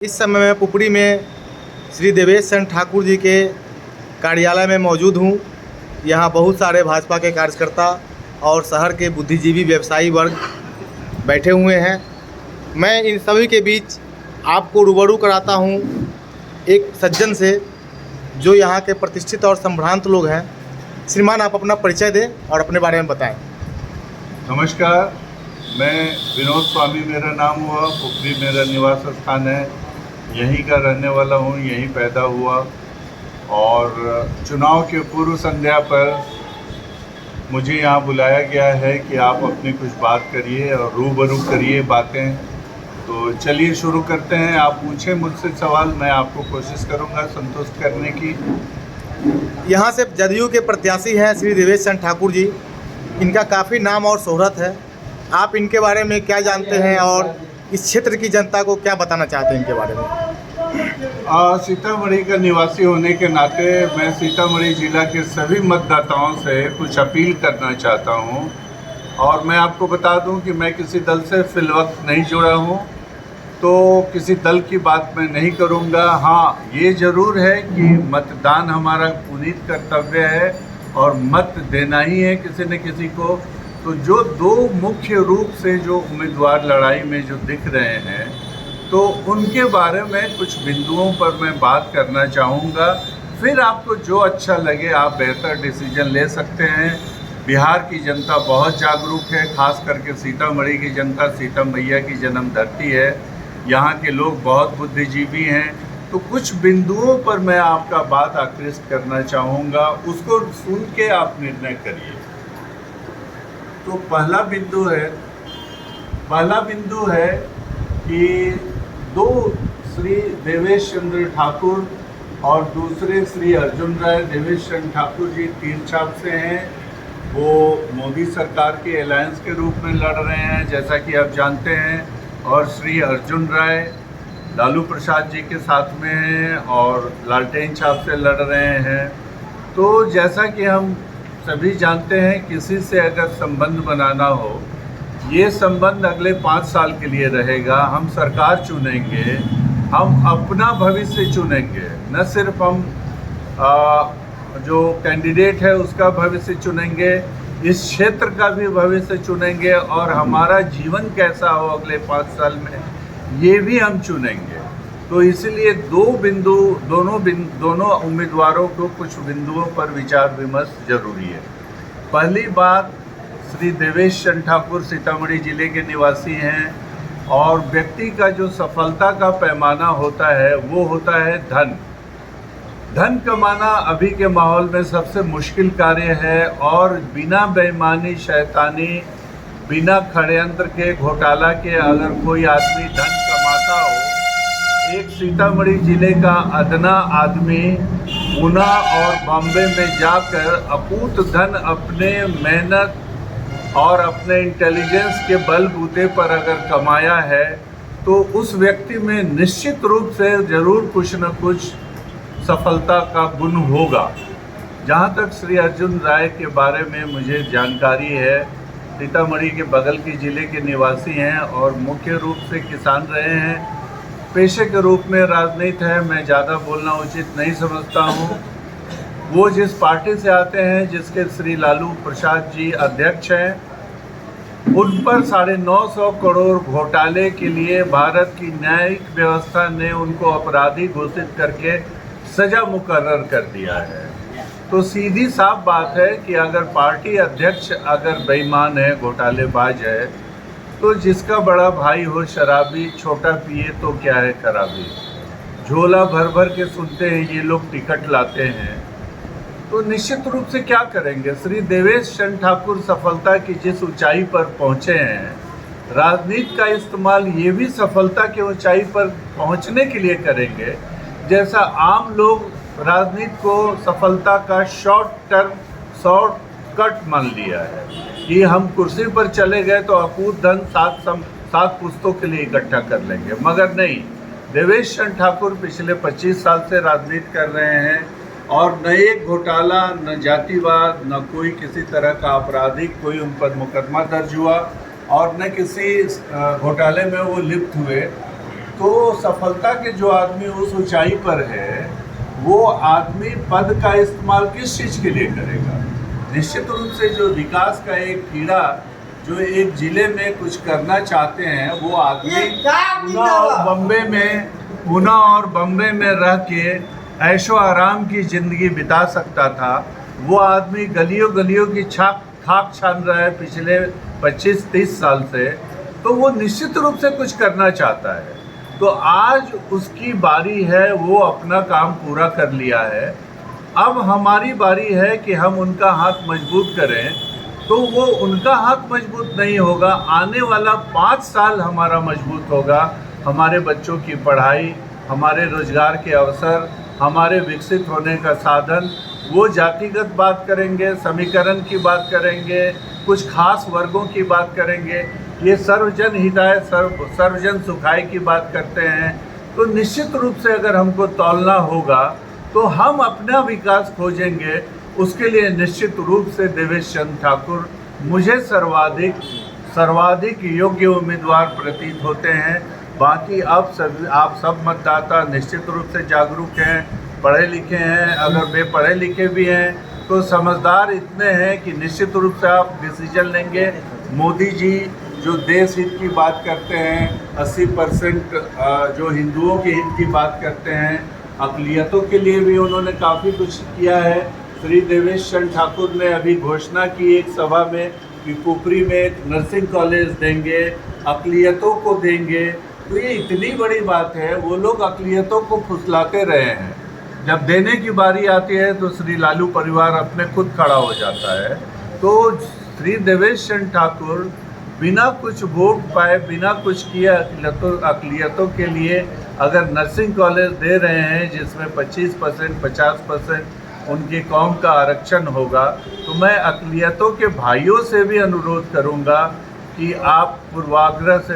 इस समय मैं पुपरी में श्री देवेश चंद्र ठाकुर जी के कार्यालय में मौजूद हूँ। यहाँ बहुत सारे भाजपा के कार्यकर्ता और शहर के बुद्धिजीवी व्यवसायी वर्ग बैठे हुए हैं। मैं इन सभी के बीच आपको रूबरू कराता हूँ एक सज्जन से जो यहाँ के प्रतिष्ठित और संभ्रांत लोग हैं। श्रीमान, आप अपना परिचय दें और अपने बारे में बताएं। नमस्कार, मैं विनोद स्वामी मेरा नाम हुआ। पुपरी मेरा निवास स्थान है, यहीं का रहने वाला हूँ, यहीं पैदा हुआ। और चुनाव के पूर्व संध्या पर मुझे यहाँ बुलाया गया है कि आप अपनी कुछ बात करिए और रूबरू करिए बातें। तो चलिए शुरू करते हैं। आप पूछें मुझसे सवाल, मैं आपको कोशिश करूँगा संतुष्ट करने की। यहाँ से जदयू के प्रत्याशी हैं श्री देवेश चंद्र ठाकुर जी। इनका काफ़ी नाम और शोहरत है। आप इनके बारे में क्या जानते हैं और इस क्षेत्र की जनता को क्या बताना चाहते हैं इनके बारे में? सीतामढ़ी का निवासी होने के नाते मैं सीतामढ़ी जिला के सभी मतदाताओं से कुछ अपील करना चाहता हूं। और मैं आपको बता दूं कि मैं किसी दल से फिलवक्त नहीं जुड़ा हूं, तो किसी दल की बात मैं नहीं करूंगा। हाँ, ये ज़रूर है कि मतदान हमारा पुनीत कर्तव्य है और मत देना ही है किसी न किसी को। तो जो दो मुख्य रूप से जो उम्मीदवार लड़ाई में जो दिख रहे हैं, तो उनके बारे में कुछ बिंदुओं पर मैं बात करना चाहूँगा। फिर आपको जो अच्छा लगे आप बेहतर डिसीजन ले सकते हैं। बिहार की जनता बहुत जागरूक है, खास करके सीतामढ़ी की जनता, सीता मैया की जन्म धरती है। यहाँ के लोग बहुत बुद्धिजीवी हैं। तो कुछ बिंदुओं पर मैं आपका बात आकृष्ट करना चाहूँगा, उसको सुन के आप निर्णय करिए। तो पहला बिंदु है कि दो श्री देवेश चंद्र ठाकुर और दूसरे श्री अर्जुन राय। देवेश चंद्र ठाकुर जी तीर छाप से हैं, वो मोदी सरकार के अलायंस के रूप में लड़ रहे हैं, जैसा कि आप जानते हैं। और श्री अर्जुन राय लालू प्रसाद जी के साथ में हैं और लालटेन छाप से लड़ रहे हैं। तो जैसा कि हम सभी जानते हैं, किसी से अगर संबंध बनाना हो, ये संबंध अगले 5 साल के लिए रहेगा। हम सरकार चुनेंगे, हम अपना भविष्य चुनेंगे, न सिर्फ हम जो कैंडिडेट है उसका भविष्य चुनेंगे, इस क्षेत्र का भी भविष्य चुनेंगे और हमारा जीवन कैसा हो अगले 5 साल में, ये भी हम चुनेंगे। तो इसलिए दोनों उम्मीदवारों को कुछ बिंदुओं पर विचार विमर्श जरूरी है। पहली बात, श्री देवेश चंद्र ठाकुर सीतामढ़ी जिले के निवासी हैं और व्यक्ति का जो सफलता का पैमाना होता है वो होता है धन कमाना अभी के माहौल में सबसे मुश्किल कार्य है। और बिना बेईमानी, शैतानी, बिना षड्यंत्र के, घोटाला के अगर कोई आदमी धन कमाता हो, एक सीतामढ़ी जिले का अदना आदमी पूना और बॉम्बे में जाकर अकूत धन अपने मेहनत और अपने इंटेलिजेंस के बलबूते पर अगर कमाया है, तो उस व्यक्ति में निश्चित रूप से ज़रूर कुछ न कुछ सफलता का गुण होगा। जहाँ तक श्री अर्जुन राय के बारे में मुझे जानकारी है, सीतामढ़ी के बगल के ज़िले के निवासी हैं और मुख्य रूप से किसान रहे हैं। पेशे के रूप में राजनीति है, मैं ज़्यादा बोलना उचित नहीं समझता हूँ। वो जिस पार्टी से आते हैं, जिसके श्री लालू प्रसाद जी अध्यक्ष हैं, उन पर 950 करोड़ घोटाले के लिए भारत की न्यायिक व्यवस्था ने उनको अपराधी घोषित करके सजा मुकर्रर कर दिया है। तो सीधी साफ बात है कि अगर पार्टी अध्यक्ष अगर बेईमान है, घोटालेबाज है, तो जिसका बड़ा भाई हो शराबी, छोटा पिए तो क्या है खराबी। झोला भर भर के सुनते हैं ये लोग, टिकट लाते हैं, तो निश्चित रूप से क्या करेंगे। श्री देवेश चंद्र ठाकुर सफलता की जिस ऊंचाई पर पहुंचे हैं, राजनीति का इस्तेमाल ये भी सफलता की ऊंचाई पर पहुंचने के लिए करेंगे, जैसा आम लोग राजनीति को सफलता का शॉर्टकट मान लिया है कि हम कुर्सी पर चले गए तो अकूत धन 7 पुस्तों के लिए इकट्ठा कर लेंगे। मगर नहीं, देवेश चंद्र ठाकुर पिछले 25 साल से राजनीति कर रहे हैं और न एक घोटाला, न जातिवाद, न कोई किसी तरह का आपराधिक कोई उन पर मुकदमा दर्ज हुआ और न किसी घोटाले में वो लिप्त हुए। तो सफलता के जो आदमी उस ऊंचाई पर है वो आदमी पद का इस्तेमाल किस चीज़ के लिए करेगा। निश्चित रूप से जो विकास का एक कीड़ा जो एक जिले में कुछ करना चाहते हैं वो आदमी पूना और बम्बे में रह के ऐशो आराम की ज़िंदगी बिता सकता था। वो आदमी गलियों गलियों की खाक छान रहा है पिछले 25-30 साल से, तो वो निश्चित रूप से कुछ करना चाहता है। तो आज उसकी बारी है, वो अपना काम पूरा कर लिया है। अब हमारी बारी है कि हम उनका हाथ मजबूत करें। तो वो उनका हाथ मजबूत नहीं होगा, आने वाला 5 साल हमारा मजबूत होगा। हमारे बच्चों की पढ़ाई, हमारे रोजगार के अवसर, हमारे विकसित होने का साधन, वो जातिगत बात करेंगे, समीकरण की बात करेंगे, कुछ खास वर्गों की बात करेंगे, ये सर्वजन हिताय सर्वजन सुखाय की बात करते हैं। तो निश्चित रूप से अगर हमको तौलना होगा तो हम अपना विकास खोजेंगे। उसके लिए निश्चित रूप से देवेश चंद्र ठाकुर मुझे सर्वाधिक योग्य उम्मीदवार प्रतीत होते हैं। बाकी आप सब मतदाता निश्चित रूप से जागरूक हैं, पढ़े लिखे हैं। अगर बेपढ़े लिखे भी हैं तो समझदार इतने हैं कि निश्चित रूप से आप डिसीजन लेंगे। मोदी जी जो देश हित की बात करते हैं, 80% जो हिंदुओं के हित की बात करते हैं, अक़लियतों के लिए भी उन्होंने काफ़ी कुछ किया है। श्री देवेश चंद्र ठाकुर ने अभी घोषणा की एक सभा में कि कुपरी में एक नर्सिंग कॉलेज देंगे, अक़लियतों को देंगे। तो ये इतनी बड़ी बात है, वो लोग अक़लियतों को फुसलाते रहे हैं। जब देने की बारी आती है तो श्री लालू परिवार अपने खुद खड़ा हो जाता है। तो श्री देवेश चंद्र ठाकुर बिना कुछ वोट पाए, बिना कुछ किए अक़लियतों के लिए अगर नर्सिंग कॉलेज दे रहे हैं जिसमें 25%, 50% उनकी कौम का आरक्षण होगा, तो मैं अक़लियतों के भाइयों से भी अनुरोध करूंगा कि आप पूर्वाग्रह से